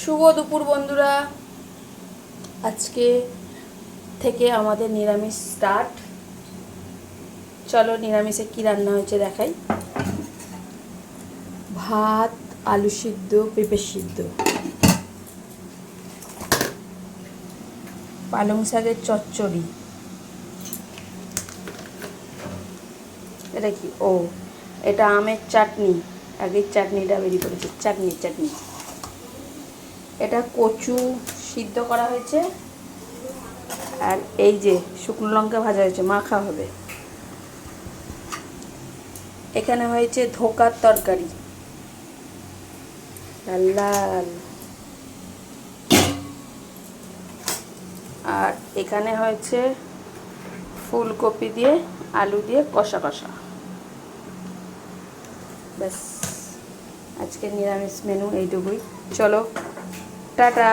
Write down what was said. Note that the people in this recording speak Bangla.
শুভ দুপুর বন্ধুরা। আজকে থেকে আমাদের নিরামিষ স্টার্ট। চলো নিরামিষে কি রান্না হয়েছে দেখাই। ভাত, আলু সিদ্ধ, পেঁপে সিদ্ধ, পালং শাকের চচ্চড়ি। এটা কি? এটা আমের চাটনি। আগের চাটনিটা বেরিয়ে পড়েছে, চাটনি। এটা কচু সিদ্ধ করা হয়েছে, আর এই যে শুকনো লঙ্কা ভাজা হয়েছে, মাখা হবে। এখানে হয়েছে ধোকার তরকারি, লাল লাল। আর এখানে হয়েছে ফুলকপি দিয়ে আলু দিয়ে কষা কষা। ব্যাস, আজকের নিরামিষ মেনু এইটুকুই। চলো টাটা।